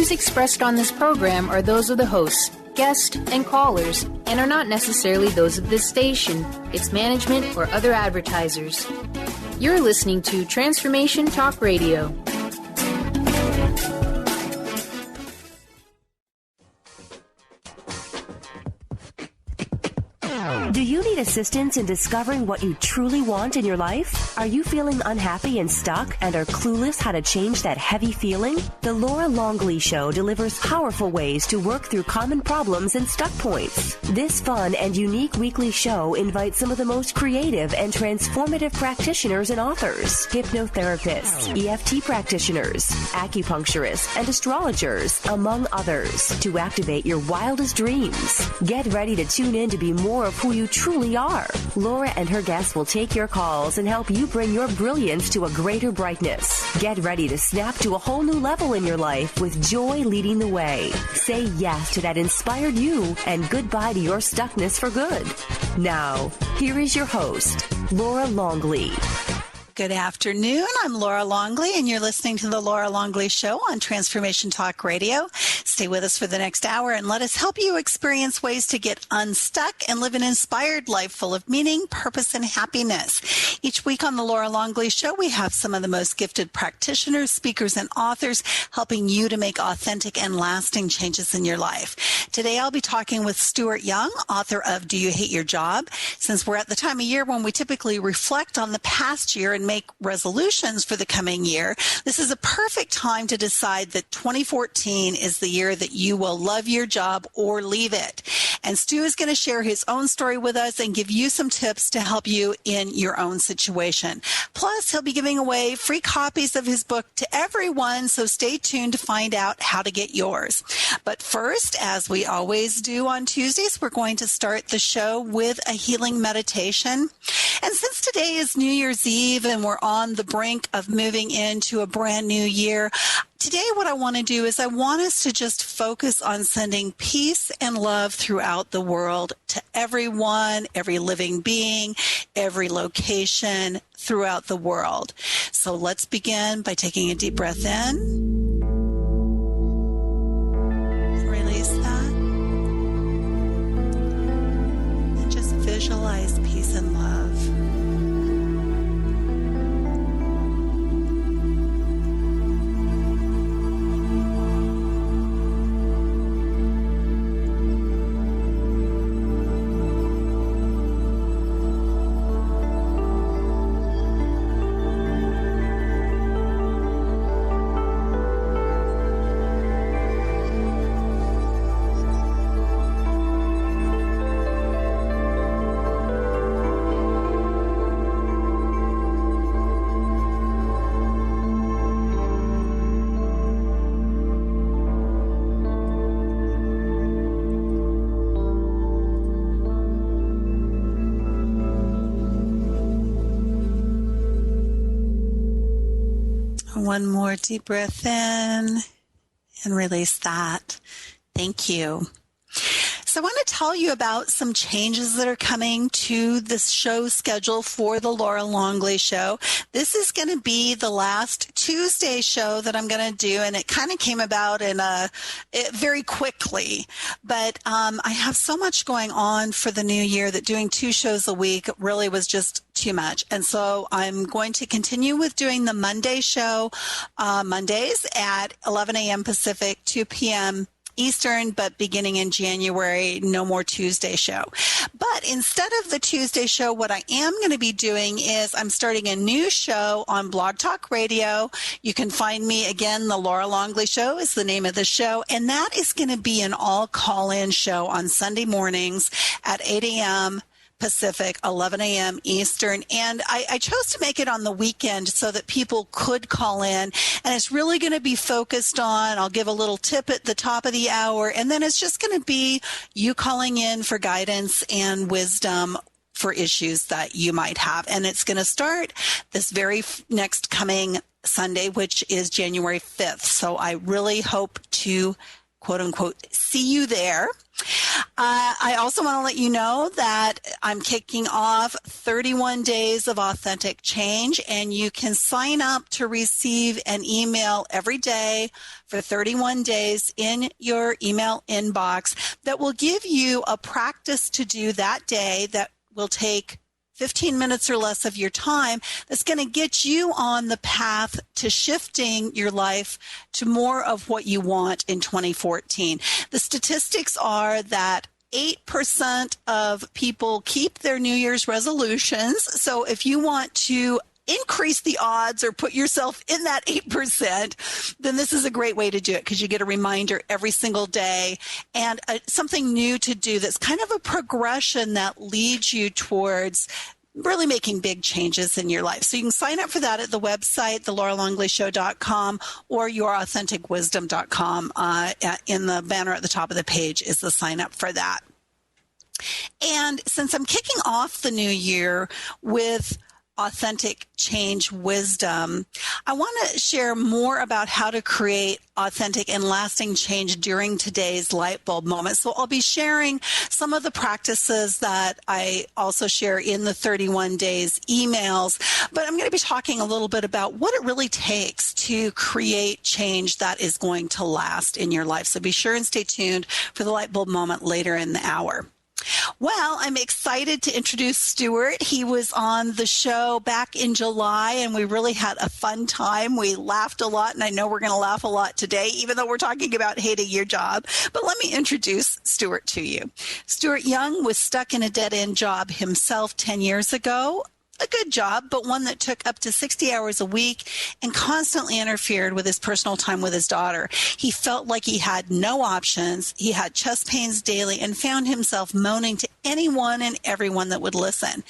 views expressed on this program are those of the hosts, guests, and callers, and are not necessarily those of this station, its management, or other advertisers. You're listening to Transformation Talk Radio. Do you need assistance in discovering what you truly want in your life? Are you feeling unhappy and stuck and are clueless how to change that heavy feeling? The Laura Longley Show delivers powerful ways to work through common problems and stuck points. This fun and unique weekly show invites some of the most creative and transformative practitioners and authors, hypnotherapists, EFT practitioners, acupuncturists, and astrologers, among others, to activate your wildest dreams. Get ready to tune in to be more of who you truly are. Laura and her guests will take your calls and help you bring your brilliance to a greater brightness. Get ready to snap to a whole new level in your life with joy leading the way. Say yes to that inspired you and goodbye to your stuckness for good. Now, here is your host, Laura Longley. Good afternoon. I'm Laura Longley, and you're listening to the Laura Longley Show on Transformation Talk Radio. Stay with us for the next hour and let us help you experience ways to get unstuck and live an inspired life full of meaning, purpose, and happiness. Each week on the Laura Longley Show, we have some of the most gifted practitioners, speakers, and authors helping you to make authentic and lasting changes in your life. Today, I'll be talking with Stuart Young, author of Do You Hate Your Job? Since we're at the time of year when we typically reflect on the past year and make resolutions for the coming year, this is a perfect time to decide that 2014 is the year that you will love your job or leave it. And Stu is going to share his own story with us and give you some tips to help you in your own situation. Plus, he'll be giving away free copies of his book to everyone, so stay tuned to find out how to get yours. But first, as we always do on Tuesdays, we're going to start the show with a healing meditation. And since today is New Year's Eve and we're on the brink of moving into a brand new year, today what I want to do is I want us to just focus on sending peace and love throughout the world to everyone, every living being, every location throughout the world. So let's begin by taking a deep breath in. Release that. And just visualize peace and love. One more deep breath in and release that. Thank you. So I want to tell you about some changes that are coming to the show schedule for the Laura Longley Show. This is going to be the last Tuesday show that I'm going to do, and it kind of came about very quickly. But I have so much going on for the new year that doing 2 shows a week really was just too much. And so I'm going to continue with doing the Monday show, Mondays at 11 a.m. Pacific, 2 p.m. Eastern, but beginning in January, no more Tuesday show. But instead of the Tuesday show, what I am going to be doing is I'm starting a new show on Blog Talk Radio. You can find me again. The Laura Longley Show is the name of the show, and that is going to be an all call-in show on Sunday mornings at 8 a.m. Pacific, 11 a.m. Eastern. And I chose to make it on the weekend so that people could call in. And it's really going to be focused on, I'll give a little tip at the top of the hour, and then it's just going to be you calling in for guidance and wisdom for issues that you might have. And it's going to start this very next coming Sunday, which is January 5th. So I really hope to, quote unquote, see you there. I also want to let you know that I'm kicking off 31 days of authentic change, and you can sign up to receive an email every day for 31 days in your email inbox that will give you a practice to do that day that will take 15 minutes or less of your time, that's going to get you on the path to shifting your life to more of what you want in 2014. The statistics are that 8% of people keep their New Year's resolutions. So if you want to increase the odds or put yourself in that 8%, then this is a great way to do it, because you get a reminder every single day and something new to do that's kind of a progression that leads you towards really making big changes in your life. So you can sign up for that at the website, thelauralongleyshow.com or yourauthenticwisdom.com. In the banner at the top of the page is the sign up for that. And since I'm kicking off the new year with authentic change wisdom, I want to share more about how to create authentic and lasting change during today's light bulb moment. So I'll be sharing some of the practices that I also share in the 31 days emails, but I'm going to be talking a little bit about what it really takes to create change that is going to last in your life. So be sure and stay tuned for the light bulb moment later in the hour. Well, I'm excited to introduce Stuart. He was on the show back in July, and we really had a fun time. We laughed a lot, and I know we're going to laugh a lot today, even though we're talking about hating your job. But let me introduce Stuart to you. Stuart Young was stuck in a dead-end job himself 10 years ago. A good job, but one that took up to 60 hours a week and constantly interfered with his personal time with his daughter. He felt like he had no options. He had chest pains daily and found himself moaning to anyone and everyone that would listen.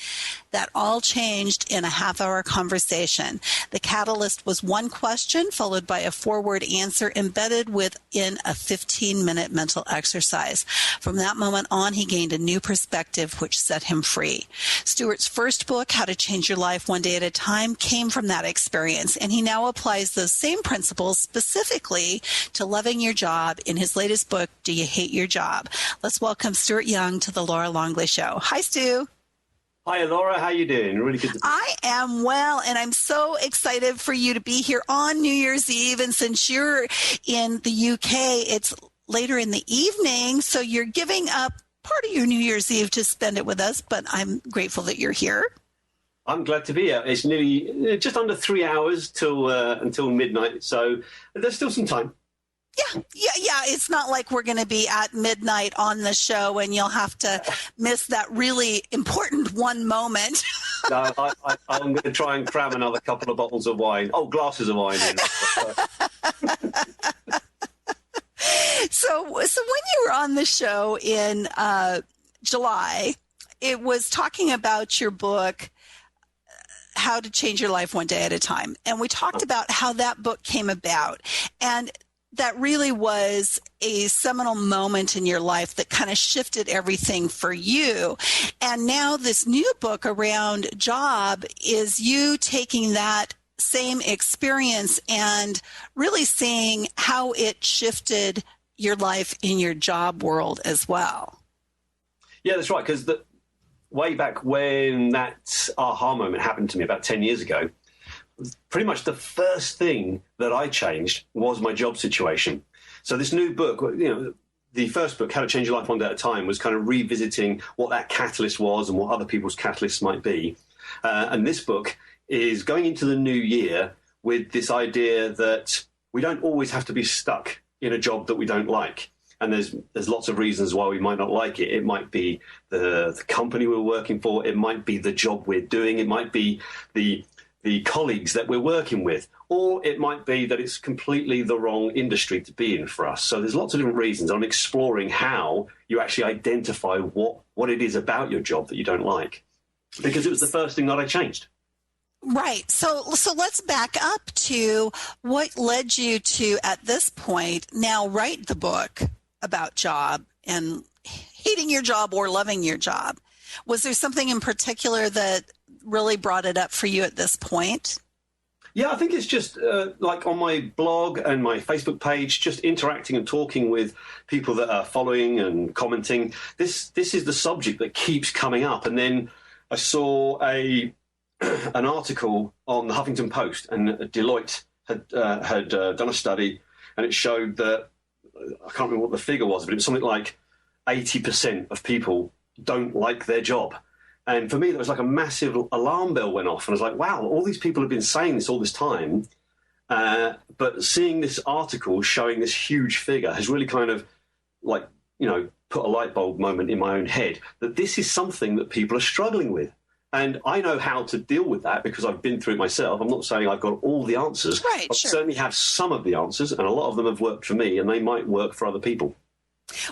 That all changed in a half-hour conversation. The catalyst was one question followed by a four-word answer embedded within a 15-minute mental exercise. From that moment on, he gained a new perspective which set him free. Stuart's first book, How to Change Your Life One Day at a Time, came from that experience, and he now applies those same principles specifically to loving your job in his latest book, Do You Hate Your Job? Let's welcome Stuart Young to the Laura Longley Show. Hi, Stu. Hi, Laura. How you doing? Really good to be here. I am well, and I'm so excited for you to be here on New Year's Eve. And since you're in the UK, it's later in the evening, so you're giving up part of your New Year's Eve to spend it with us, but I'm grateful that you're here. I'm glad to be here. It's nearly just under 3 hours until midnight, so there's still some time. Yeah. It's not like we're going to be at midnight on the show and you'll have to miss that really important one moment. No, I'm going to try and cram another couple of bottles of wine. Oh, glasses of wine in. So when you were on the show in July, it was talking about your book, How to Change Your Life One Day at a Time. And we talked about how that book came about. And that really was a seminal moment in your life that kind of shifted everything for you. And now this new book around job is you taking that same experience and really seeing how it shifted your life in your job world as well. Yeah, that's right. Because way back when that aha moment happened to me about 10 years ago, pretty much the first thing that I changed was my job situation. So this new book, the first book, How to Change Your Life One Day at a Time, was kind of revisiting what that catalyst was and what other people's catalysts might be. And this book is going into the new year with this idea that we don't always have to be stuck in a job that we don't like. And there's lots of reasons why we might not like it. It might be the company we're working for. It might be the job we're doing. It might be the colleagues that we're working with, or it might be that it's completely the wrong industry to be in for us. So there's lots of different reasons. I'm exploring how you actually identify what it is about your job that you don't like, because it was the first thing that I changed. Right. So let's back up to what led you to, at this point, now write the book about job and hating your job or loving your job. Was there something in particular that really brought it up for you at this point? Yeah, I think it's just like on my blog and my Facebook page, just interacting and talking with people that are following and commenting. This is the subject that keeps coming up. And then I saw an article on the Huffington Post, and Deloitte had done a study, and it showed that, I can't remember what the figure was, but it was something like 80% of people don't like their job. And for me, there was like a massive alarm bell went off. And I was like, wow, all these people have been saying this all this time. But seeing this article showing this huge figure has really kind of like, put a light bulb moment in my own head that this is something that people are struggling with. And I know how to deal with that because I've been through it myself. I'm not saying I've got all the answers. Right, I sure. certainly have some of the answers, and a lot of them have worked for me, and they might work for other people.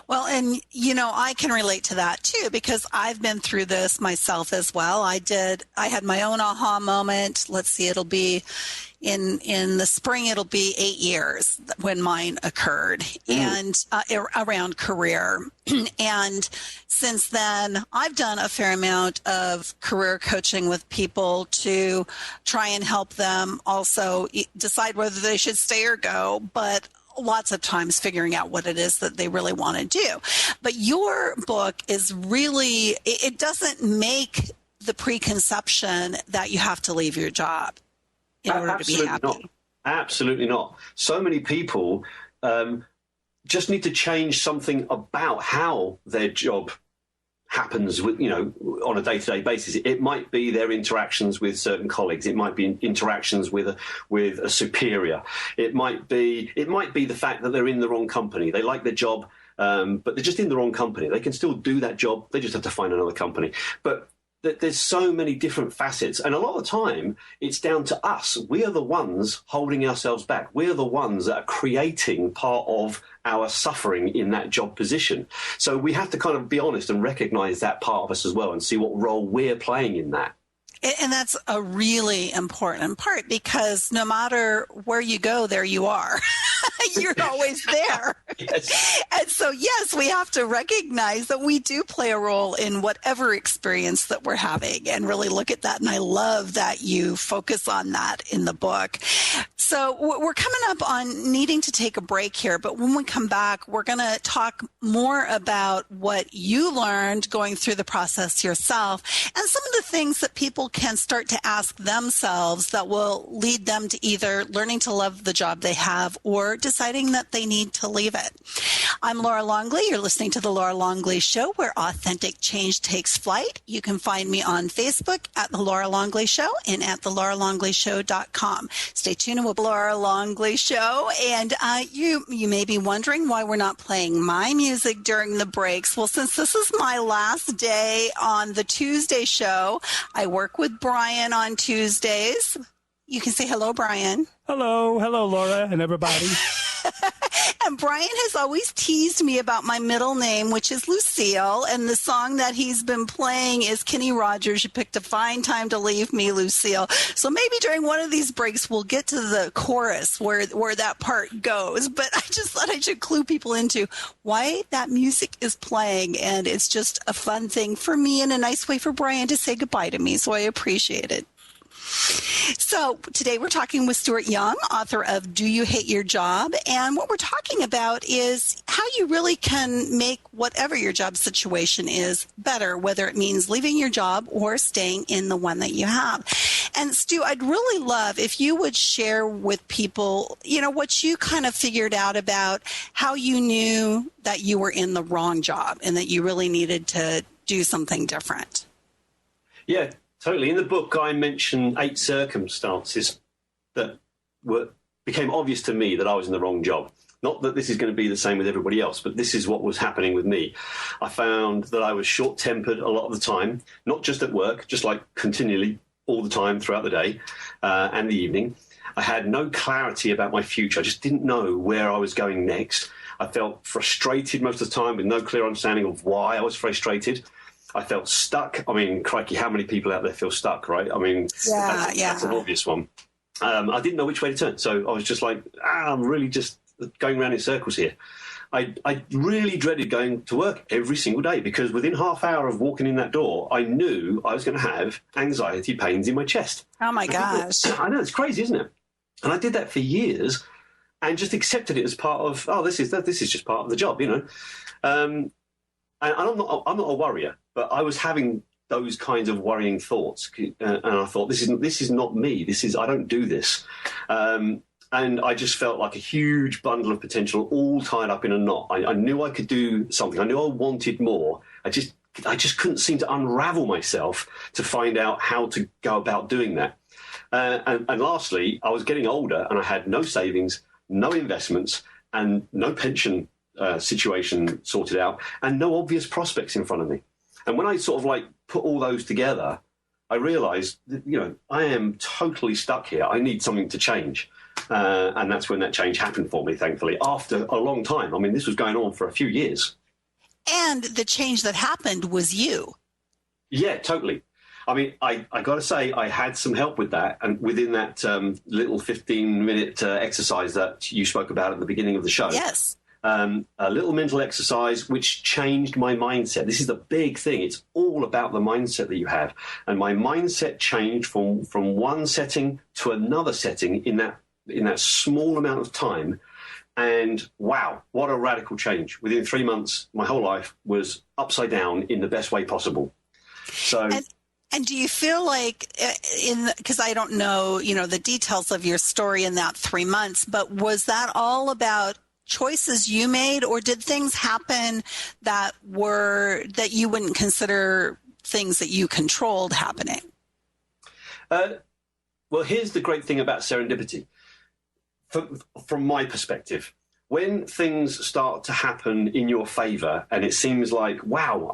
Well, and, I can relate to that too, because I've been through this myself as well. I had my own aha moment. Let's see, it'll be in the spring, it'll be 8 years when mine occurred and around career. And since then, I've done a fair amount of career coaching with people to try and help them also decide whether they should stay or go. But lots of times figuring out what it is that they really want to do. But your book is really, it doesn't make the preconception that you have to leave your job in order to be happy. Not. Absolutely not. So many people just need to change something about how their job happens with, on a day-to-day basis. It might be their interactions with certain colleagues. It might be interactions with a superior. It might be the fact that they're in the wrong company. They like their job, but they're just in the wrong company. They can still do that job. They just have to find another company. But there's so many different facets, and a lot of the time it's down to us. We are the ones holding ourselves back. We're the ones that are creating part of our suffering in that job position. So we have to kind of be honest and recognize that part of us as well and see what role we're playing in that. And that's a really important part, because no matter where you go, there you are. You're always there. Yes. And so, yes, we have to recognize that we do play a role in whatever experience that we're having and really look at that. And I love that you focus on that in the book. So we're coming up on needing to take a break here. But when we come back, we're going to talk more about what you learned going through the process yourself and some of the things that people can start to ask themselves that will lead them to either learning to love the job they have or deciding that they need to leave it. I'm Laura Longley. You're listening to The Laura Longley Show, where authentic change takes flight. You can find me on Facebook at The Laura Longley Show and at thelauralongleyshow.com. Stay tuned with Laura Longley Show. And you may be wondering why we're not playing my music during the breaks. Well, since this is my last day on the Tuesday show, I work with Brian on Tuesdays. You can say hello, Brian. Hello, Laura and everybody. And Brian has always teased me about my middle name, which is Lucille. And the song that he's been playing is Kenny Rogers, You Picked a Fine Time to Leave Me, Lucille. So maybe during one of these breaks, we'll get to the chorus where that part goes. But I just thought I should clue people into why that music is playing. And it's just a fun thing for me and a nice way for Brian to say goodbye to me. So I appreciate it. So today we're talking with Stuart Young, author of Do You Hate Your Job? And what we're talking about is how you really can make whatever your job situation is better, whether it means leaving your job or staying in the one that you have. And Stu, I'd really love if you would share with people, what you kind of figured out about how you knew that you were in the wrong job and that you really needed to do something different. Yeah. Totally. In the book, I mention 8 circumstances that became obvious to me that I was in the wrong job. Not that this is going to be the same with everybody else, but this is what was happening with me. I found that I was short-tempered a lot of the time, not just at work, just like continually all the time throughout the day and the evening. I had no clarity about my future. I just didn't know where I was going next. I felt frustrated most of the time with no clear understanding of why I was frustrated. I felt stuck. I mean, crikey, how many people out there feel stuck, right? I mean, that's an obvious one. I didn't know which way to turn. So I was just like, I'm really just going around in circles here. I really dreaded going to work every single day because within half hour of walking in that door, I knew I was going to have anxiety pains in my chest. Oh, my gosh. I know, it's crazy, isn't it? And I did that for years and just accepted it as part of, this is just part of the job, you know. And I'm not a worrier, but I was having those kinds of worrying thoughts. And I thought, this is not me. I don't do this. And I just felt like a huge bundle of potential all tied up in a knot. I knew I could do something. I knew I wanted more. I just couldn't seem to unravel myself to find out how to go about doing that. And lastly, I was getting older and I had no savings, no investments and no pension situation sorted out and no obvious prospects in front of me. And when I sort of like put all those together, I realized that, you know, I am totally stuck here. I need something to change. And that's when that change happened for me, thankfully, after a long time. I mean, this was going on for a few years. And the change that happened was you. Yeah, totally. I mean, I got to say, I had some help with that. And within that little 15-minute exercise that you spoke about at the beginning of the show. Yes. A little mental exercise which changed my mindset. This is the big thing. It's all about the mindset that you have. And my mindset changed from one setting to another setting in that small amount of time. And wow, what a radical change. Within 3 months, my whole life was upside down in the best way possible. So... And do you feel like, because I don't know, you know, the details of your story in that 3 months, but was that all about choices you made, or did things happen that you wouldn't consider things that you controlled happening? Well, here's the great thing about serendipity. From my perspective, when things start to happen in your favor and it seems like, wow,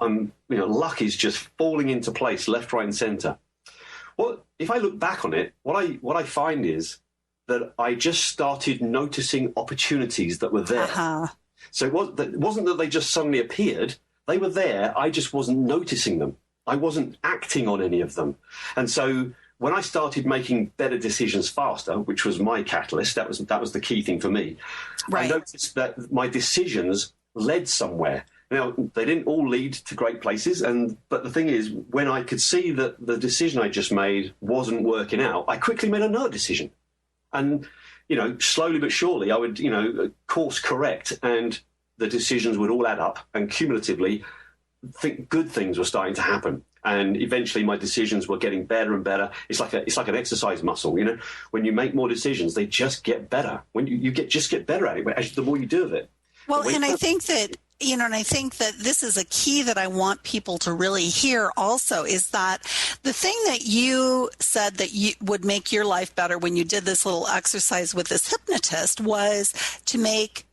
luck is just falling into place left, right and center. Well, if I look back on it, what I find is that I just started noticing opportunities that were there. Uh-huh. So it wasn't that they just suddenly appeared. They were there. I just wasn't noticing them. I wasn't acting on any of them. And so when I started making better decisions faster, which was my catalyst, that was the key thing for me. Right. I noticed that my decisions led somewhere. Now, they didn't all lead to great places, but the thing is, when I could see that the decision I just made wasn't working out, I quickly made another decision. And, you know, slowly but surely, I would, course correct, and the decisions would all add up, and cumulatively, good things were starting to happen. And eventually my decisions were getting better and better. It's like an exercise muscle, you know. When you make more decisions, they just get better. When you get better at it, the more you do of it. Well, and I think that, this is a key that I want people to really hear also, is that the thing that you said that you would make your life better when you did this little exercise with this hypnotist was to make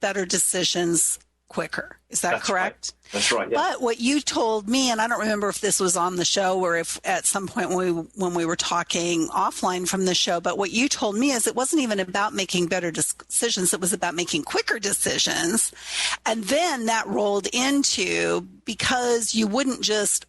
better decisions quicker. Is that correct? Right. That's right. Yeah. But what you told me, and I don't remember if this was on the show or if at some point when we were talking offline from the show, but what you told me is it wasn't even about making better decisions. It was about making quicker decisions. And then that rolled into, because you wouldn't just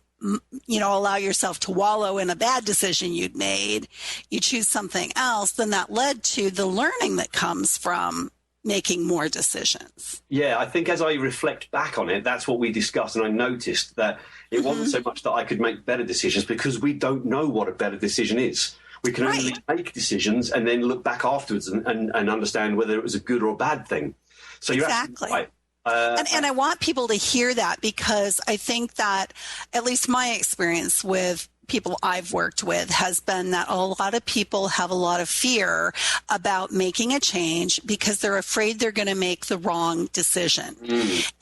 allow yourself to wallow in a bad decision you'd made, you choose something else, then that led to the learning that comes from making more decisions. Yeah, I think as I reflect back on it, that's what we discussed. And I noticed that it wasn't so much that I could make better decisions, because we don't know what a better decision is. We can only make decisions and then look back afterwards and understand whether it was a good or a bad thing. So you're exactly right. And I want people to hear that, because I think that, at least my experience with people I've worked with, has been that a lot of people have a lot of fear about making a change because they're afraid they're going to make the wrong decision.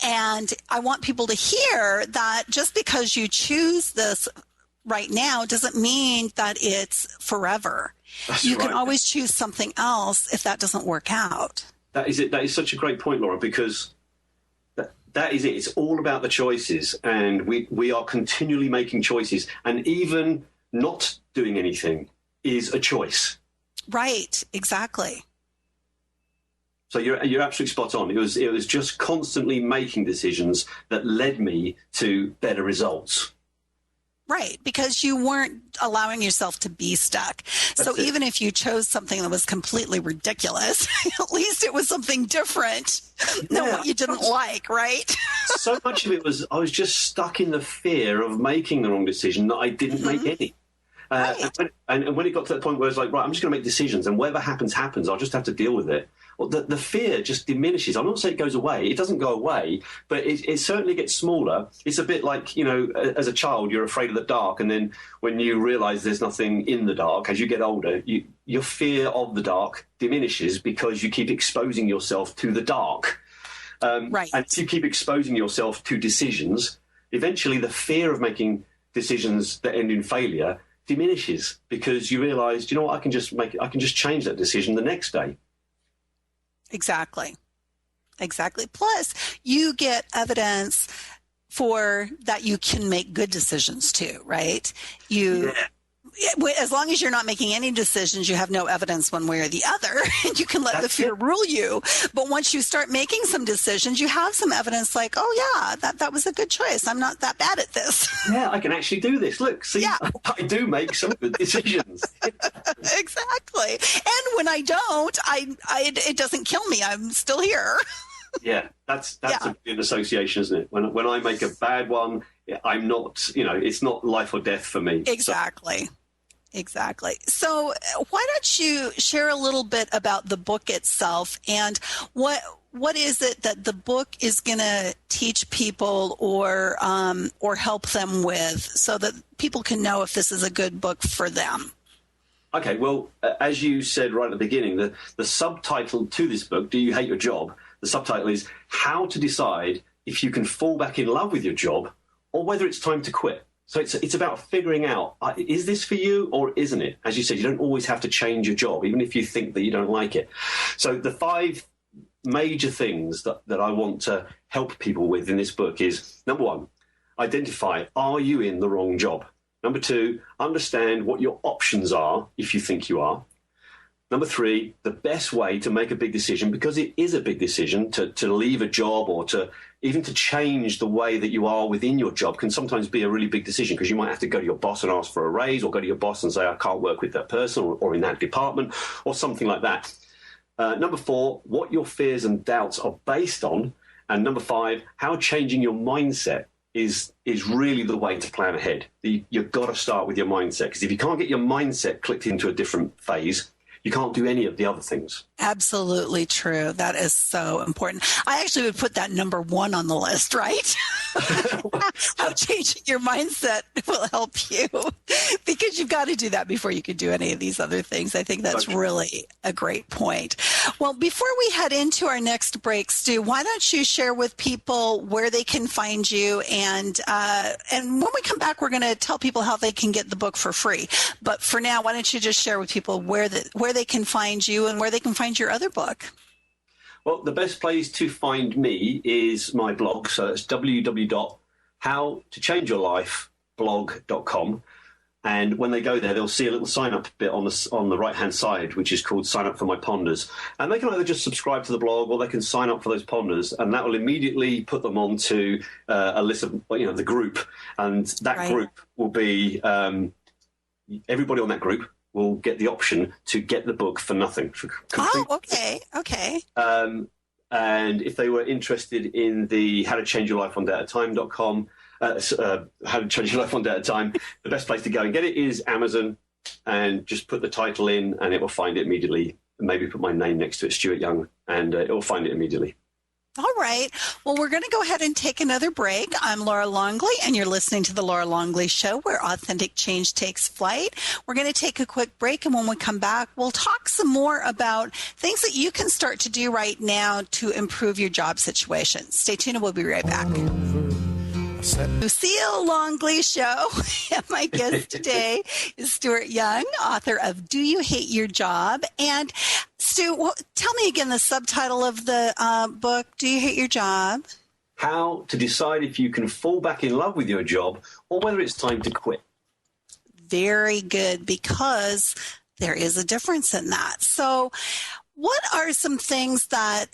And I want people to hear that just because you choose this right now doesn't mean that it's forever. You can always choose something else if that doesn't work out. That is it. That is such a great point, Laura, because that is it. It's all about the choices, and we are continually making choices, and even not doing anything is a choice. Right, exactly. So you're absolutely spot on. It was just constantly making decisions that led me to better results. Right, because you weren't allowing yourself to be stuck. So even if you chose something that was completely ridiculous, at least it was something different than what you didn't like, right? So much of it was I was just stuck in the fear of making the wrong decision that I didn't make any. Right. And when it got to that point where it's like, right, I'm just going to make decisions, and whatever happens, happens. I'll just have to deal with it. Well, the fear just diminishes. I'm not saying it goes away. It doesn't go away, but it certainly gets smaller. It's a bit like, as a child, you're afraid of the dark, and then when you realise there's nothing in the dark, as you get older, your fear of the dark diminishes because you keep exposing yourself to the dark. Right. And if you keep exposing yourself to decisions, eventually the fear of making decisions that end in failure diminishes because you realise, you know what, I can just change that decision the next day. Exactly. Plus, you get evidence for that you can make good decisions too, right? As long as you're not making any decisions, you have no evidence one way or the other, and you can let the fear rule you. But once you start making some decisions, you have some evidence like, oh yeah, that was a good choice. I'm not that bad at this. Yeah, I can actually do this. Look, see, I do make some good decisions. Exactly. And when I don't, it doesn't kill me. I'm still here. Yeah, that's a good association, isn't it? When I make a bad one, I'm not, it's not life or death for me. Exactly. So why don't you share a little bit about the book itself and what is it that the book is going to teach people or help them with so that people can know if this is a good book for them? Okay, well, as you said right at the beginning, the subtitle to this book, Do You Hate Your Job? The subtitle is How to Decide If You Can Fall Back in Love with Your Job or Whether It's Time to Quit. So it's about figuring out, is this for you or isn't it? As you said, you don't always have to change your job, even if you think that you don't like it. So the 5 major things that I want to help people with in this book is, number 1, identify, are you in the wrong job? Number 2, understand what your options are if you think you are. Number 3, the best way to make a big decision, because it is a big decision to leave a job or to even to change the way that you are within your job can sometimes be a really big decision because you might have to go to your boss and ask for a raise or go to your boss and say, I can't work with that person or in that department or something like that. Number 4, what your fears and doubts are based on. And number 5, how changing your mindset is really the way to plan ahead. You've got to start with your mindset because if you can't get your mindset clicked into a different phase, you can't do any of the other things. Absolutely true. That is so important. I actually would put that number 1 on the list, right? How changing your mindset will help you because you've got to do that before you can do any of these other things. I think that's really a great point. Well, before we head into our next break, Stu, why don't you share with people where they can find you? And when we come back, we're going to tell people how they can get the book for free. But for now, why don't you just share with people where they can find you and where they can find your other book? Well, the best place to find me is my blog. So it's www.howtochangeyourlifeblog.com. And when they go there, they'll see a little sign-up bit on the right-hand side, which is called Sign Up for My Ponders. And they can either just subscribe to the blog or they can sign up for those ponders, and that will immediately put them onto a list of, the group. And that group will be everybody on that group will get the option to get the book for nothing. Okay. And if they were interested in the How to Change Your Life One Day at a Time.com, How to Change Your Life One Day at a Time, the best place to go and get it is Amazon, and just put the title in and it will find it immediately. Maybe put my name next to it, Stuart Young, and it will find it immediately. All right. Well, we're going to go ahead and take another break. I'm Laura Longley, and you're listening to The Laura Longley Show, where authentic change takes flight. We're going to take a quick break, and when we come back, we'll talk some more about things that you can start to do right now to improve your job situation. Stay tuned, and we'll be right back. Lucille Longley Show. And my guest today is Stuart Young, author of Do You Hate Your Job? And Stu, tell me again the subtitle of the book, Do You Hate Your Job? How to decide if you can fall back in love with your job or whether it's time to quit. Very good, because there is a difference in that. So what are some things that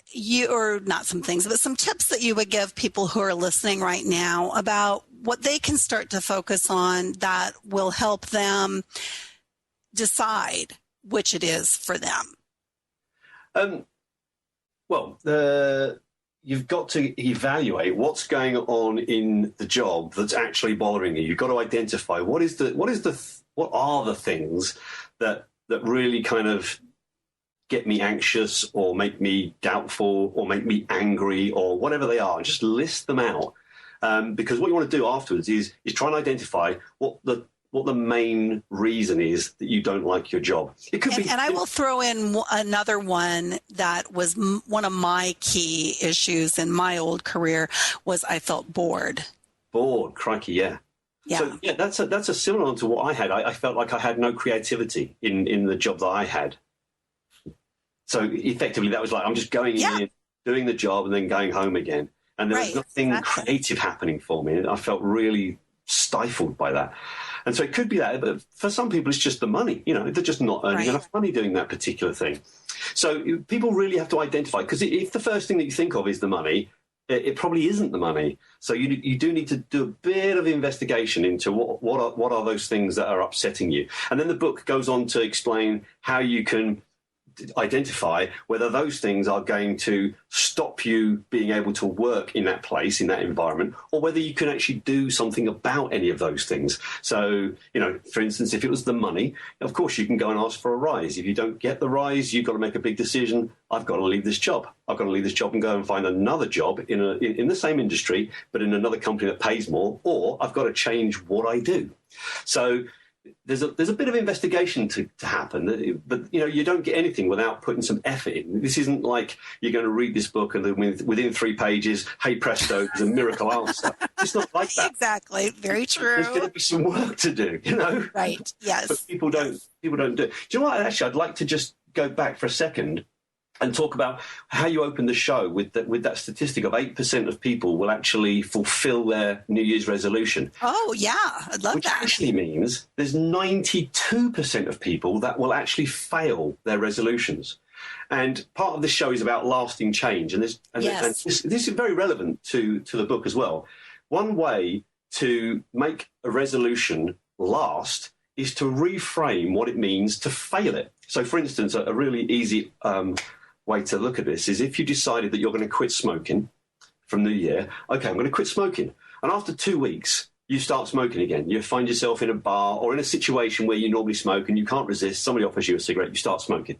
some tips that you would give people who are listening right now about what they can start to focus on that will help them decide which it is for them? You've got to evaluate what's going on in the job that's actually bothering you. You've got to identify what are the things that really kind of get me anxious or make me doubtful or make me angry or whatever they are. Just list them out, because what you want to do afterwards is try and identify what the main reason is that you don't like your job. It could be, and I will throw in another one that was one of my key issues in my old career was I felt bored. Bored, crikey, yeah. Yeah. So yeah, that's a similar one to what I had. I felt like I had no creativity in the job that I had. So effectively, that was like I'm just going in, doing the job, and then going home again, and there was nothing creative happening for me. I felt really stifled by that. And so it could be that, but for some people, it's just the money. You know, they're just not earning enough money doing that particular thing. So people really have to identify, because if the first thing that you think of is the money, it probably isn't the money. So you do need to do a bit of investigation into what are those things that are upsetting you. And then the book goes on to explain how you can identify whether those things are going to stop you being able to work in that place, in that environment, or whether you can actually do something about any of those things. So, you know, for instance, if it was the money, of course you can go and ask for a rise. If you don't get the rise, you've got to make a big decision. I've got to leave this job. I've got to leave this job and go and find another job in the same industry, but in another company that pays more, or I've got to change what I do. So there's a bit of investigation to happen, but you know, you don't get anything without putting some effort in. This isn't like you're going to read this book and then within 3 pages, hey presto, there's a miracle answer. It's not like that. Exactly. Very true. There's going to be some work to do, you know. Right. Yes. But people don't do it. Do you know what? Actually, I'd like to just go back for a second and talk about how you opened the show with that statistic of 8% of people will actually fulfill their New Year's resolution. Oh, yeah. I'd love which that. Which actually means there's 92% of people that will actually fail their resolutions. And part of this show is about lasting change. And this is very relevant to the book as well. One way to make a resolution last is to reframe what it means to fail it. So, for instance, a really easy way to look at this is if you decided that you're going to quit smoking from New Year. Okay, I'm going to quit smoking. And after 2 weeks, you start smoking again. You find yourself in a bar or in a situation where you normally smoke and you can't resist. Somebody offers you a cigarette, you start smoking.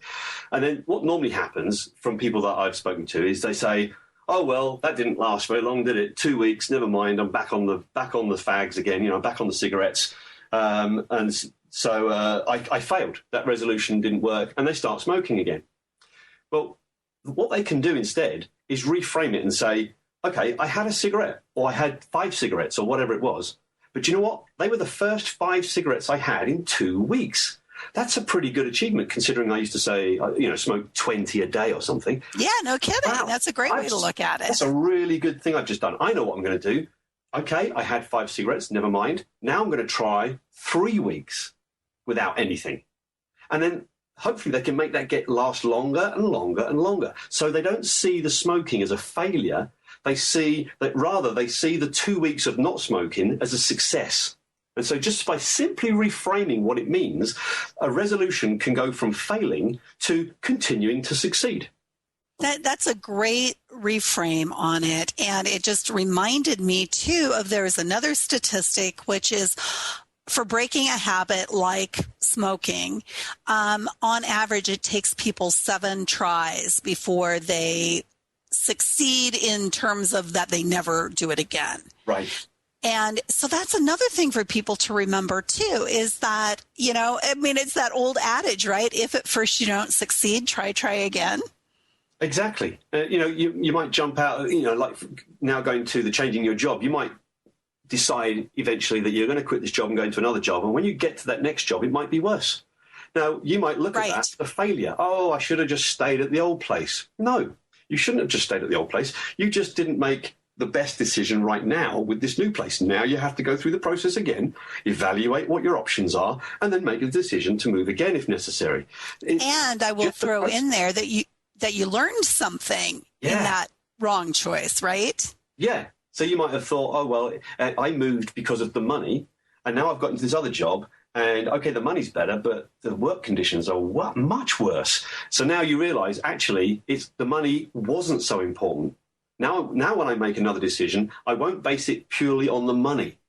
And then what normally happens from people that I've spoken to is they say, oh, well, that didn't last very long, did it? 2 weeks, never mind. I'm back on the fags again, you know, back on the cigarettes. So I failed. That resolution didn't work. And they start smoking again. Well, what they can do instead is reframe it and say, okay, I had a cigarette or I had 5 cigarettes or whatever it was. But you know what? They were the first 5 cigarettes I had in 2 weeks. That's a pretty good achievement, considering I used to say, you know, smoke 20 a day or something. Yeah, no kidding. Wow. That's a great way to look at it. That's a really good thing I've just done. I know what I'm going to do. Okay, I had 5 cigarettes, never mind. Now I'm going to try 3 weeks without anything. And then hopefully they can make that last longer and longer and longer. So they don't see the smoking as a failure. They see the 2 weeks of not smoking as a success. And so just by simply reframing what it means, a resolution can go from failing to continuing to succeed. That's a great reframe on it. And it just reminded me, too, of there's another statistic, which is for breaking a habit like smoking, on average, it takes people 7 tries before they succeed in terms of that they never do it again. Right. And so that's another thing for people to remember, too, is that, you know, I mean, it's that old adage, right? If at first you don't succeed, try again. Exactly. You know, you might jump out, you know, like now going to the changing your job, you might decide eventually that you're going to quit this job and go into another job. And when you get to that next job, it might be worse. Now, you might look at that as a failure. Oh, I should have just stayed at the old place. No, you shouldn't have just stayed at the old place. You just didn't make the best decision right now with this new place. Now you have to go through the process again, evaluate what your options are, and then make a decision to move again if necessary. And I will throw in there that you learned something in that wrong choice, right? Yeah. So you might have thought, oh, well, I moved because of the money, and now I've got into this other job, and okay, the money's better, but the work conditions are much worse. So now you realise, actually, the money wasn't so important. Now when I make another decision, I won't base it purely on the money.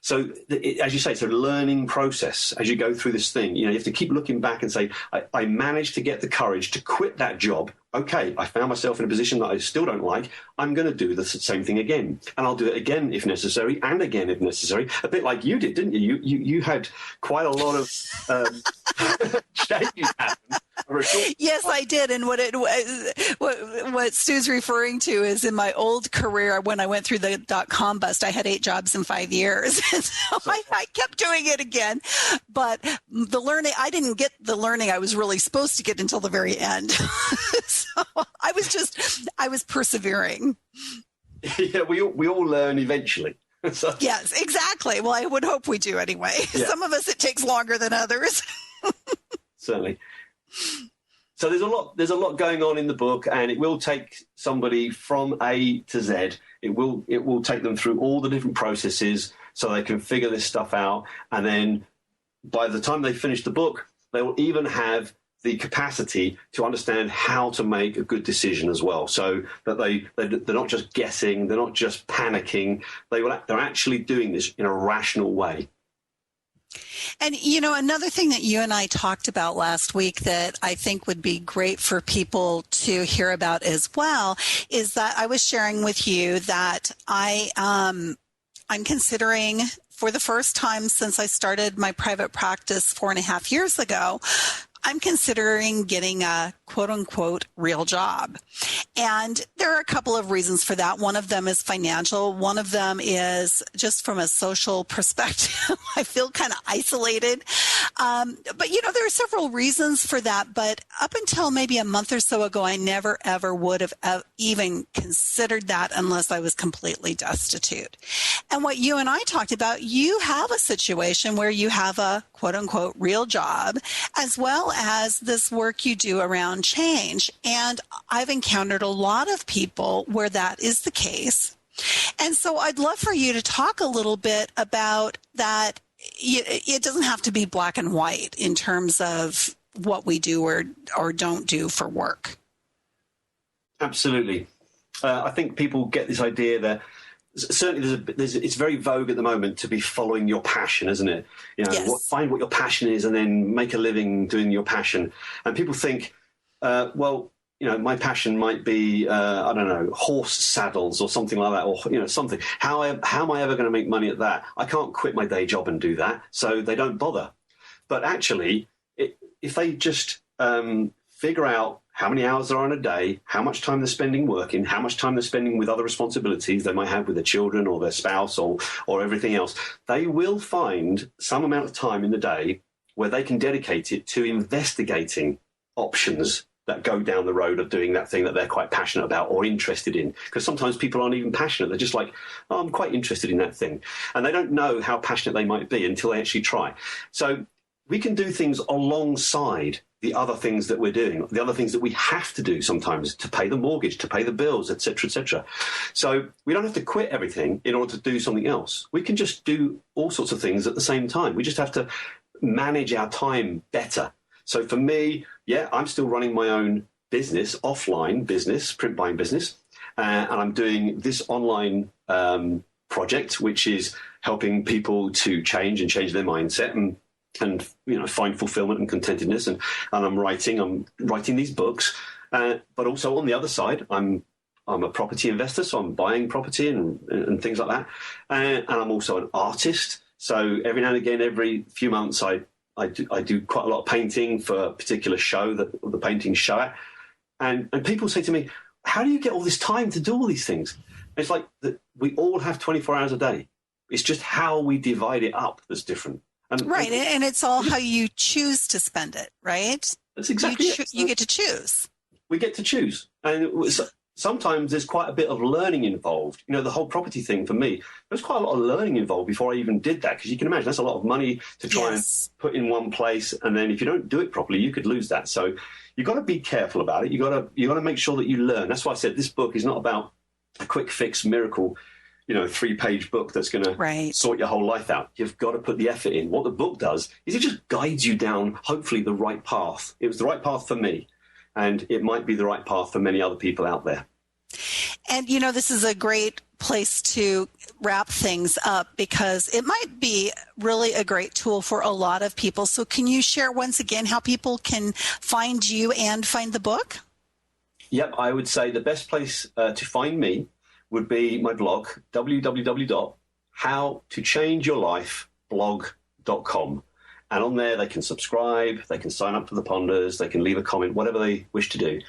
So as you say, it's a learning process as you go through this thing. You have to keep looking back and say, I managed to get the courage to quit that job. Okay, I found myself in a position that I still don't like. I'm going to do the same thing again. And I'll do it again if necessary, and again if necessary. A bit like you did, didn't you? You had quite a lot of changes happen. Yes, I did. And what Stu's referring to is in my old career, when I went through the .com bust, I had 8 jobs in 5 years. So I kept doing it again. But the learning, I didn't get the learning I was really supposed to get until the very end. So I was persevering. Yeah, we all learn eventually. So. Yes, exactly. Well, I would hope we do anyway. Yeah. Some of us, it takes longer than others. Certainly. So there's a lot going on in the book, and it will take somebody from A to Z. It will take them through all the different processes so they can figure this stuff out. And then by the time they finish the book, they will even have the capacity to understand how to make a good decision as well, so that they're not just guessing, they're not just panicking. They're actually doing this in a rational way. And, another thing that you and I talked about last week that I think would be great for people to hear about as well is that I was sharing with you that I'm considering, for the first time since I started my private practice 4.5 years ago, I'm considering getting a quote unquote real job. And there are a couple of reasons for that. One of them is financial. One of them is just from a social perspective. I feel kind of isolated. But there are several reasons for that. But up until maybe a month or so ago, I never, ever would have even considered that unless I was completely destitute. And what you and I talked about, you have a situation where you have a quote unquote real job, as well as this work you do around change. And I've encountered a lot of people where that is the case. And so I'd love for you to talk a little bit about that. It doesn't have to be black and white in terms of what we do or don't do for work. Absolutely. I think people get this idea that certainly it's very vogue at the moment to be following your passion, isn't it? Yes. Find what your passion is and then make a living doing your passion. And people think, my passion might be, I don't know, horse saddles or something like that, or, something. How am I ever going to make money at that? I can't quit my day job and do that. So they don't bother. But actually, if they just figure out how many hours there are in a day, how much time they're spending working, how much time they're spending with other responsibilities they might have with their children or their spouse or everything else, they will find some amount of time in the day where they can dedicate it to investigating options that go down the road of doing that thing that they're quite passionate about or interested in. Because sometimes people aren't even passionate. They're just like, oh, I'm quite interested in that thing. And they don't know how passionate they might be until they actually try. So we can do things alongside the other things that we're doing, the other things that we have to do sometimes to pay the mortgage, to pay the bills, et cetera, et cetera. So we don't have to quit everything in order to do something else. We can just do all sorts of things at the same time. We just have to manage our time better. So for me, I'm still running my own business, offline business, print buying business, and I'm doing this online project, which is helping people to change their mindset and find fulfillment and contentedness. And I'm writing these books, but also on the other side, I'm a property investor, so I'm buying property and things like that. And I'm also an artist. So every now and again, every few months, I do quite a lot of painting for a particular show that the paintings show at. And people say to me, how do you get all this time to do all these things? And it's like we all have 24 hours a day. It's just how we divide it up that's different. Right, and it's all how you choose to spend it, right? That's exactly it. You get to choose. We get to choose. And sometimes there's quite a bit of learning involved. The whole property thing for me, there's quite a lot of learning involved before I even did that, because you can imagine that's a lot of money to try and put in one place. And then if you don't do it properly, you could lose that. So you've got to be careful about it. You've got to make sure that you learn. That's why I said this book is not about a quick fix miracle. 3-page book that's going to sort your whole life out. You've got to put the effort in. What the book does is it just guides you down, hopefully, the right path. It was the right path for me, and it might be the right path for many other people out there. And, this is a great place to wrap things up because it might be really a great tool for a lot of people. So can you share once again how people can find you and find the book? Yep, I would say the best place to find me would be my blog, www.howtochangeyourlifeblog.com. And on there, they can subscribe, they can sign up for the Ponders, they can leave a comment, whatever they wish to do.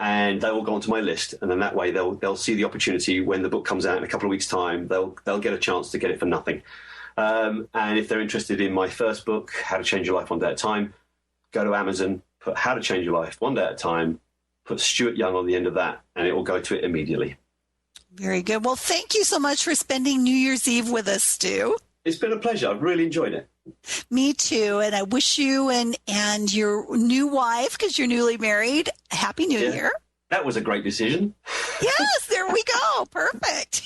And they will go onto my list. And then that way they'll see the opportunity when the book comes out in a couple of weeks' time. They'll get a chance to get it for nothing. And if they're interested in my first book, How to Change Your Life One Day at a Time, go to Amazon, put How to Change Your Life One Day at a Time, put Stuart Young on the end of that, and it will go to it immediately. Very good. Well, thank you so much for spending New Year's Eve with us, Stu. It's been a pleasure. I've really enjoyed it. Me too. And I wish you and your new wife, because you're newly married, a Happy New Year. That was a great decision. Yes, there we go. Perfect.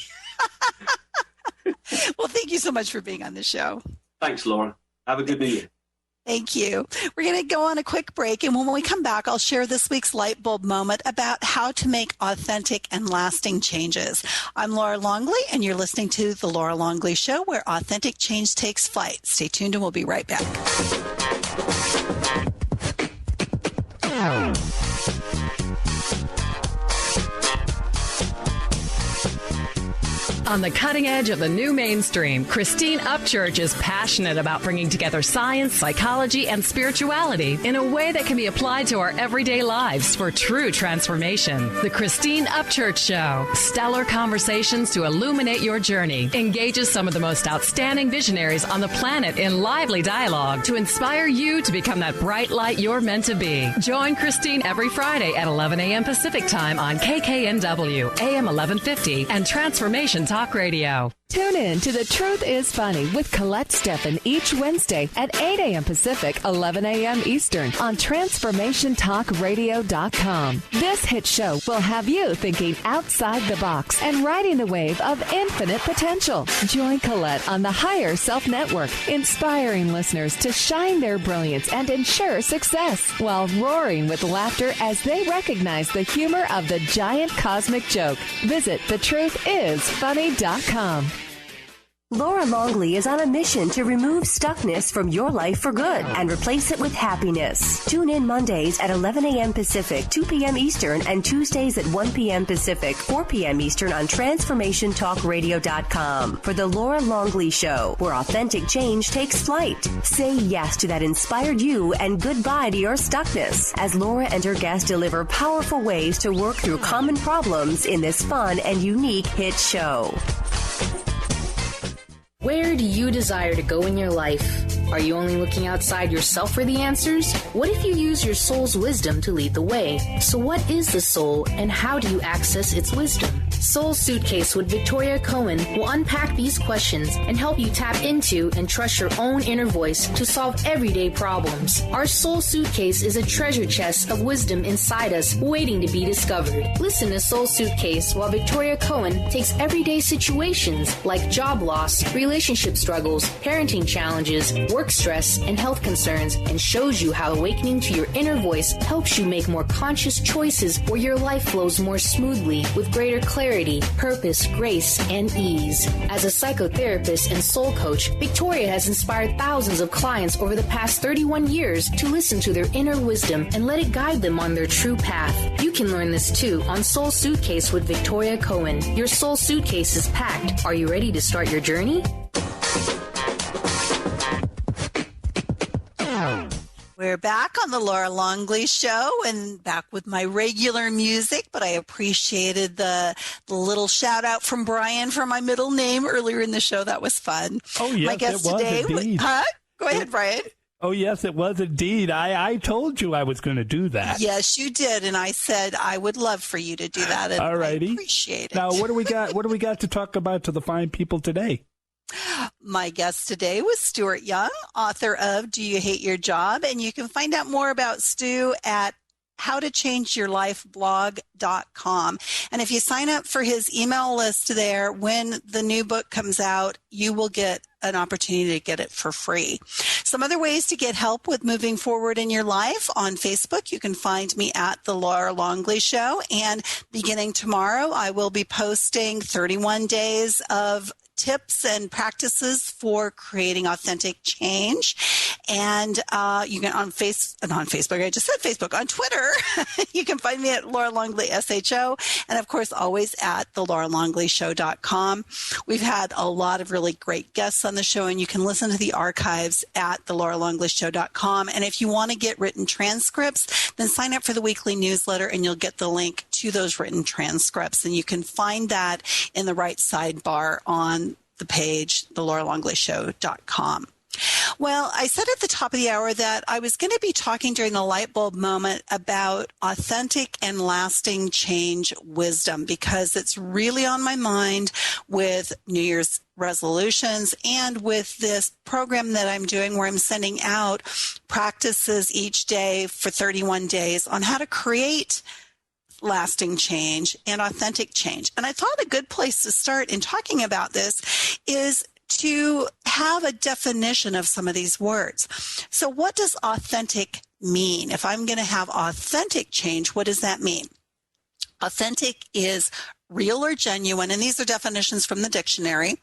Well, thank you so much for being on the show. Thanks, Laura. Have a good New Year. Thank you. We're going to go on a quick break, and when we come back, I'll share this week's light bulb moment about how to make authentic and lasting changes. I'm Laura Longley, and you're listening to The Laura Longley Show, where authentic change takes flight. Stay tuned, and we'll be right back. On the cutting edge of the new mainstream, Christine Upchurch is passionate about bringing together science, psychology, and spirituality in a way that can be applied to our everyday lives for true transformation. The Christine Upchurch Show, stellar conversations to illuminate your journey, engages some of the most outstanding visionaries on the planet in lively dialogue to inspire you to become that bright light you're meant to be. Join Christine every Friday at 11 a.m. Pacific Time on KKNW, AM 1150, and Transformation Talk Radio. Tune in to The Truth is Funny with Colette Steffen each Wednesday at 8 a.m. Pacific, 11 a.m. Eastern on TransformationTalkRadio.com. This hit show will have you thinking outside the box and riding the wave of infinite potential. Join Colette on the Higher Self Network, inspiring listeners to shine their brilliance and ensure success while roaring with laughter as they recognize the humor of the giant cosmic joke. Visit thetruthисfunny.com. Laura Longley is on a mission to remove stuckness from your life for good and replace it with happiness. Tune in Mondays at 11 a.m. Pacific, 2 p.m. Eastern, and Tuesdays at 1 p.m. Pacific, 4 p.m. Eastern on TransformationTalkRadio.com for The Laura Longley Show, where authentic change takes flight. Say yes to that inspired you and goodbye to your stuckness as Laura and her guests deliver powerful ways to work through common problems in this fun and unique hit show. Where do you desire to go in your life? Are you only looking outside yourself for the answers? What if you use your soul's wisdom to lead the way? So what is the soul, and how do you access its wisdom? Soul Suitcase with Victoria Cohen will unpack these questions and help you tap into and trust your own inner voice to solve everyday problems. Our Soul Suitcase is a treasure chest of wisdom inside us waiting to be discovered. Listen to Soul Suitcase while Victoria Cohen takes everyday situations like job loss, relationship struggles, parenting challenges, work stress, and health concerns, and shows you how awakening to your inner voice helps you make more conscious choices where your life flows more smoothly with greater clarity, purpose, grace, and ease. As a psychotherapist and soul coach, Victoria has inspired thousands of clients over the past 31 years to listen to their inner wisdom and let it guide them on their true path. You can learn this too on Soul Suitcase with Victoria Cohen. Your soul suitcase is packed. Are you ready to start your journey? We're back on the Laura Longley Show and back with my regular music, but I appreciated the little shout out from Brian for my middle name earlier in the show. That was fun. Oh, yes, my guest it was today, indeed. Go ahead, Brian. Oh, yes, it was indeed. I told you I was going to do that. Yes, you did. And I said I would love for you to do that. And all righty. I appreciate it. Now, what do we got? What do we got to talk about to the fine people today? My guest today was Stuart Young, author of Do You Hate Your Job? And you can find out more about Stu at howtochangeyourlifeblog.com. And if you sign up for his email list there, when the new book comes out, you will get an opportunity to get it for free. Some other ways to get help with moving forward in your life: on Facebook, you can find me at The Laura Longley Show. And beginning tomorrow, I will be posting 31 days of tips and practices for creating authentic change. And you can on Facebook, I just said Facebook, on Twitter, you can find me at Laura Longley SHO, and of course always at thelauralongleyshow.com. We've had a lot of really great guests on the show, and you can listen to the archives at thelauralongleyshow.com. And if you want to get written transcripts, then sign up for the weekly newsletter and you'll get the link to those written transcripts. And you can find that in the right sidebar on the page, thelauralongleyshow.com. Well, I said at the top of the hour that I was going to be talking during the light bulb moment about authentic and lasting change wisdom, because it's really on my mind with New Year's resolutions and with this program that I'm doing where I'm sending out practices each day for 31 days on how to create lasting change and authentic change. And I thought a good place to start in talking about this is to have a definition of some of these words. So what does authentic mean? If I'm going to have authentic change, what does that mean? Authentic is real or genuine, and these are definitions from the dictionary.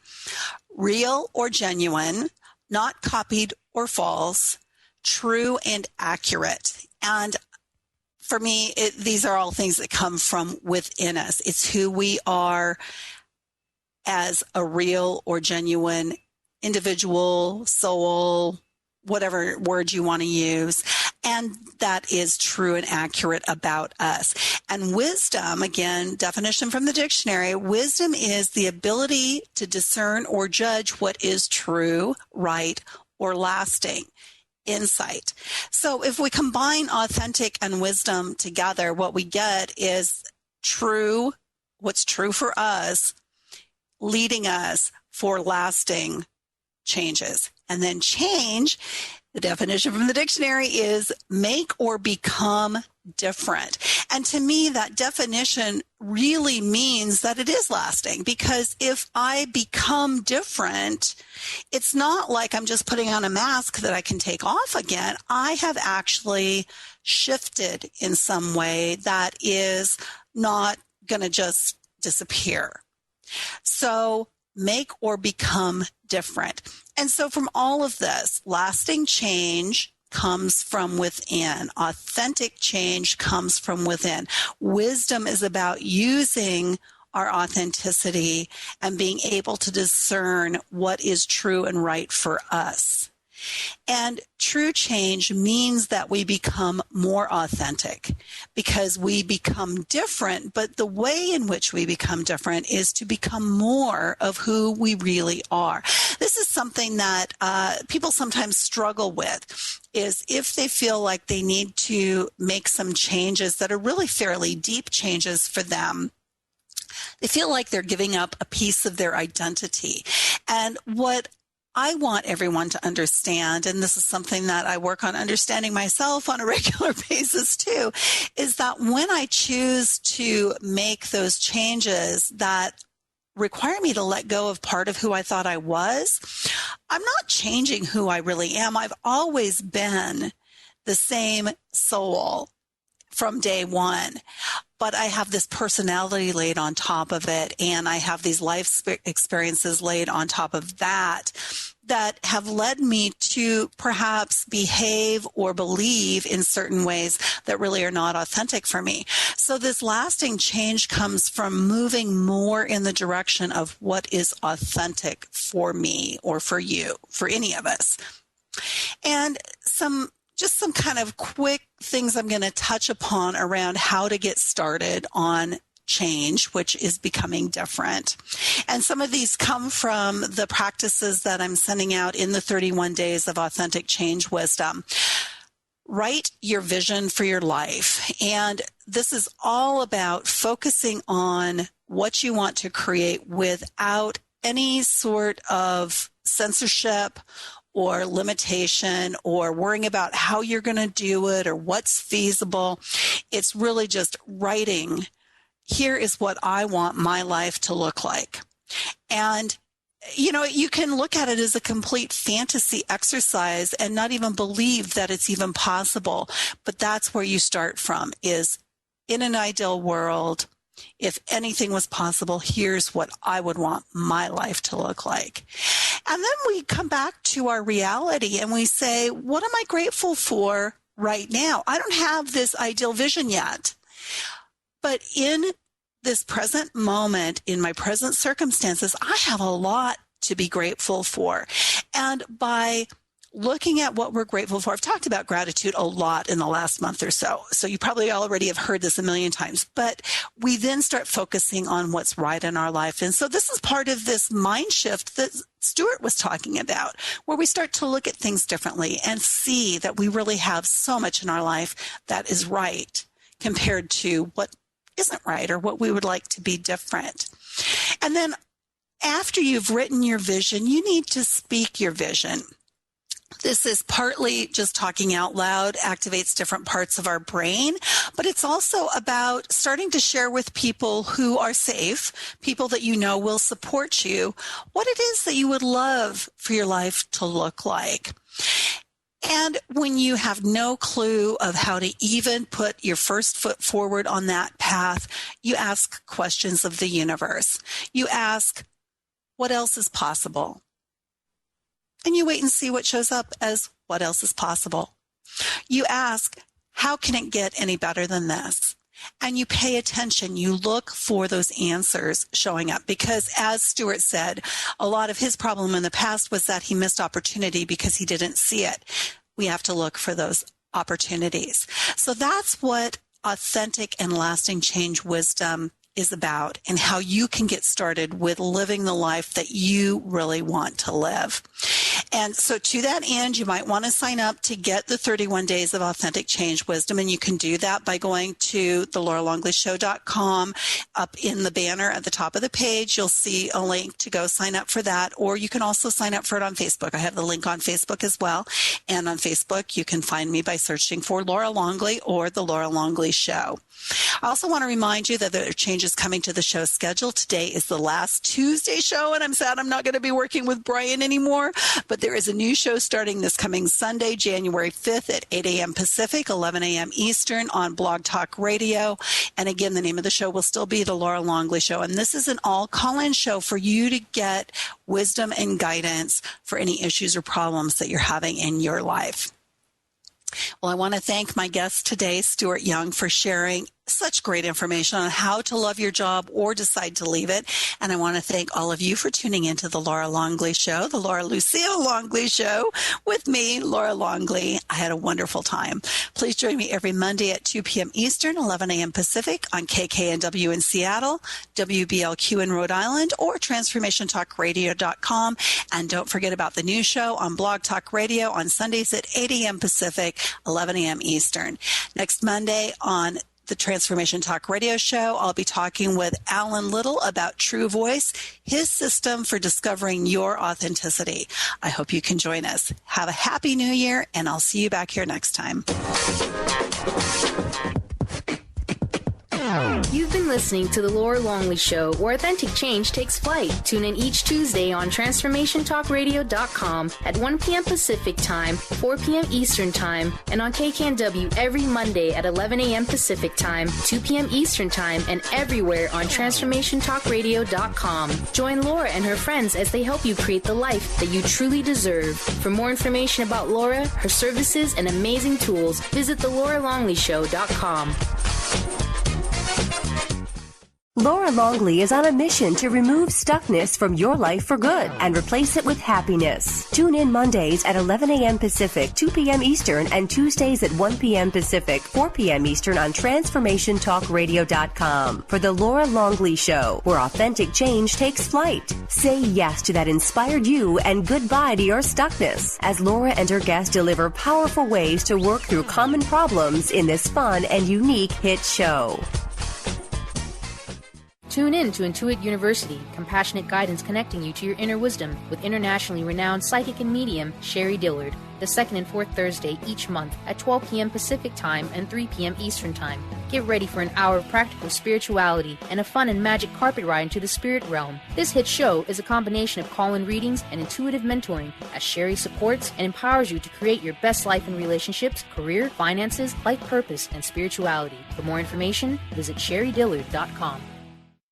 Real or genuine, not copied or false, true and accurate. And for me, these are all things that come from within us. It's who we are as a real or genuine individual, soul, whatever word you want to use. And that is true and accurate about us. And wisdom, again, definition from the dictionary, wisdom is the ability to discern or judge what is true, right, or lasting. Insight. So if we combine authentic and wisdom together, what we get is true, what's true for us, leading us for lasting changes. And then change, the definition from the dictionary is make or become different. And to me, that definition really means that it is lasting, because if I become different, it's not like I'm just putting on a mask that I can take off again. I have actually shifted in some way that is not going to just disappear. So make or become different. And so from all of this, lasting change comes from within. Authentic change comes from within. Wisdom is about using our authenticity and being able to discern what is true and right for us. And true change means that we become more authentic because we become different, but the way in which we become different is to become more of who we really are. This is something that people sometimes struggle with, is if they feel like they need to make some changes that are really fairly deep changes for them, they feel like they're giving up a piece of their identity. And what I want everyone to understand, and this is something that I work on understanding myself on a regular basis too, is that when I choose to make those changes that require me to let go of part of who I thought I was, I'm not changing who I really am. I've always been the same soul from day one. But I have this personality laid on top of it, and I have these life experiences laid on top of that have led me to perhaps behave or believe in certain ways that really are not authentic for me. So this lasting change comes from moving more in the direction of what is authentic for me or for you, for any of us. And some kind of quick things I'm going to touch upon around how to get started on change, which is becoming different. And some of these come from the practices that I'm sending out in the 31 days of authentic change wisdom. Write your vision for your life. And this is all about focusing on what you want to create without any sort of censorship or limitation or worrying about how you're going to do it or what's feasible. It's really just writing, here is what I want my life to look like. And you can look at it as a complete fantasy exercise and not even believe that it's even possible. But that's where you start from, is in an ideal world, if anything was possible, here's what I would want my life to look like. And then we come back to our reality and we say, what am I grateful for right now? I don't have this ideal vision yet. But in this present moment, in my present circumstances, I have a lot to be grateful for. And by looking at what we're grateful for, I've talked about gratitude a lot in the last month or so. So you probably already have heard this a million times, but we then start focusing on what's right in our life. And so this is part of this mind shift that Stuart was talking about, where we start to look at things differently and see that we really have so much in our life that is right compared to what isn't right or what we would like to be different. And then after you've written your vision, you need to speak your vision. This is partly just talking out loud, activates different parts of our brain, but it's also about starting to share with people who are safe, people that you know will support you, what it is that you would love for your life to look like. And when you have no clue of how to even put your first foot forward on that path, you ask questions of the universe. You ask, what else is possible? And you wait and see what shows up as what else is possible. You ask, how can it get any better than this? And you pay attention. You look for those answers showing up, because as Stuart said, a lot of his problem in the past was that he missed opportunity because he didn't see it. We have to look for those opportunities. So that's what authentic and lasting change wisdom is about, and how you can get started with living the life that you really want to live. And so to that end, you might want to sign up to get the 31 days of authentic change wisdom. And you can do that by going to thelauralongleyshow.com. Up in the banner at the top of the page, you'll see a link to go sign up for that. Or you can also sign up for it on Facebook. I have the link on Facebook as well. And on Facebook, you can find me by searching for Laura Longley or The Laura Longley Show. I also want to remind you that there are changes coming to the show schedule. Today is the last Tuesday show, and I'm sad I'm not going to be working with Brian anymore. But there is a new show starting this coming Sunday, January 5th at 8 a.m. Pacific, 11 a.m. Eastern on Blog Talk Radio. And again, the name of the show will still be The Laura Longley Show. And this is an all call-in show for you to get wisdom and guidance for any issues or problems that you're having in your life. Well, I want to thank my guest today, Stuart Young, for sharing such great information on how to love your job or decide to leave it. And I want to thank all of you for tuning into the Laura Longley Show, the Laura Lucille Longley Show with me, Laura Longley. I had a wonderful time. Please join me every Monday at 2 p.m. Eastern, 11 a.m. Pacific on KKNW in Seattle, WBLQ in Rhode Island, or TransformationTalkRadio.com. And don't forget about the new show on Blog Talk Radio on Sundays at 8 a.m. Pacific, 11 a.m. Eastern. Next Monday on the Transformation Talk Radio Show, I'll be talking with Alan Little about True Voice, his system for discovering your authenticity. I hope you can join us. Have a happy new year, and I'll see you back here next time. You've been listening to The Laura Longley Show, where authentic change takes flight. Tune in each Tuesday on TransformationTalkRadio.com at 1 p.m. Pacific Time, 4 p.m. Eastern Time, and on KKNW every Monday at 11 a.m. Pacific Time, 2 p.m. Eastern Time, and everywhere on TransformationTalkRadio.com. Join Laura and her friends as they help you create the life that you truly deserve. For more information about Laura, her services, and amazing tools, visit TheLauraLongleyShow.com. Laura Longley is on a mission to remove stuckness from your life for good and replace it with happiness. Tune in Mondays at 11 a.m. Pacific, 2 p.m. Eastern, and Tuesdays at 1 p.m. Pacific, 4 p.m. Eastern on TransformationTalkRadio.com for The Laura Longley Show, where authentic change takes flight. Say yes to that inspired you and goodbye to your stuckness as Laura and her guests deliver powerful ways to work through common problems in this fun and unique hit show. Tune in to Intuit University, compassionate guidance connecting you to your inner wisdom with internationally renowned psychic and medium Sherry Dillard, the second and fourth Thursday each month at 12 p.m. Pacific Time and 3 p.m. Eastern Time. Get ready for an hour of practical spirituality and a fun and magic carpet ride into the spirit realm. This hit show is a combination of call-in readings and intuitive mentoring as Sherry supports and empowers you to create your best life in relationships, career, finances, life purpose, and spirituality. For more information, visit sherrydillard.com.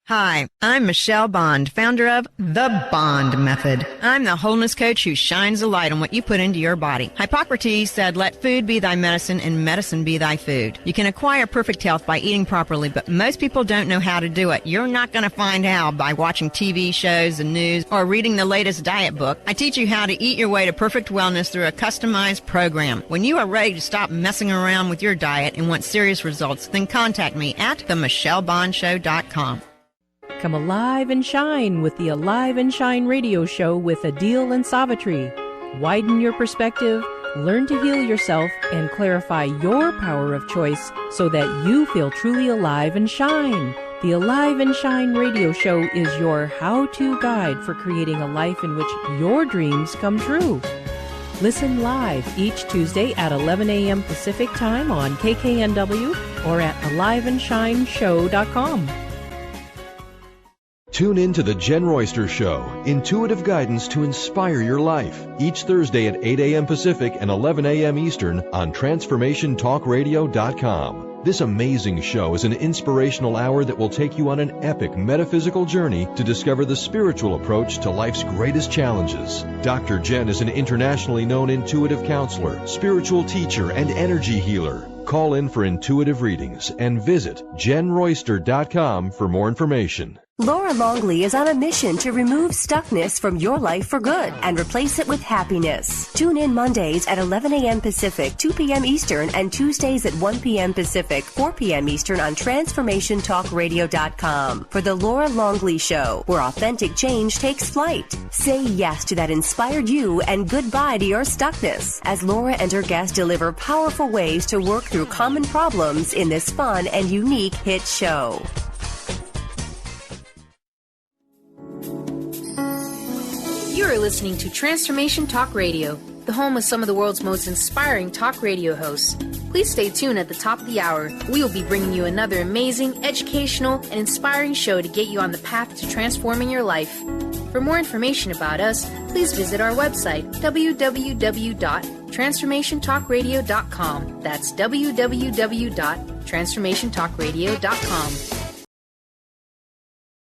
Hi, I'm Michelle Bond, founder of The Bond Method. I'm the wholeness coach who shines a light on what you put into your body. Hippocrates said, let food be thy medicine and medicine be thy food. You can acquire perfect health by eating properly, but most people don't know how to do it. You're not going to find how by watching TV shows, the news, or reading the latest diet book. I teach you how to eat your way to perfect wellness through a customized program. When you are ready to stop messing around with your diet and want serious results, then contact me at themichellebondshow.com. Come alive and shine with the Alive and Shine radio show with Adil and Savitri. Widen your perspective, learn to heal yourself, and clarify your power of choice so that you feel truly alive and shine. The Alive and Shine radio show is your how-to guide for creating a life in which your dreams come true. Listen live each Tuesday at 11 a.m. Pacific Time on KKNW or at aliveandshineshow.com. Tune in to The Jen Royster Show, intuitive guidance to inspire your life, each Thursday at 8 a.m. Pacific and 11 a.m. Eastern on TransformationTalkRadio.com. This amazing show is an inspirational hour that will take you on an epic metaphysical journey to discover the spiritual approach to life's greatest challenges. Dr. Jen is an internationally known intuitive counselor, spiritual teacher, and energy healer. Call in for intuitive readings and visit JenRoyster.com for more information. Laura Longley is on a mission to remove stuckness from your life for good and replace it with happiness. Tune in Mondays at 11 a.m. Pacific, 2 p.m. Eastern, and Tuesdays at 1 p.m. Pacific, 4 p.m. Eastern on TransformationTalkRadio.com for The Laura Longley Show, where authentic change takes flight. Say yes to that inspired you and goodbye to your stuckness as Laura and her guests deliver powerful ways to work through common problems in this fun and unique hit show. You are listening to Transformation Talk Radio, the home of some of the world's most inspiring talk radio hosts. Please stay tuned at the top of the hour. We will be bringing you another amazing, educational, and inspiring show to get you on the path to transforming your life. For more information about us, please visit our website, www.transformationtalkradio.com. That's www.transformationtalkradio.com.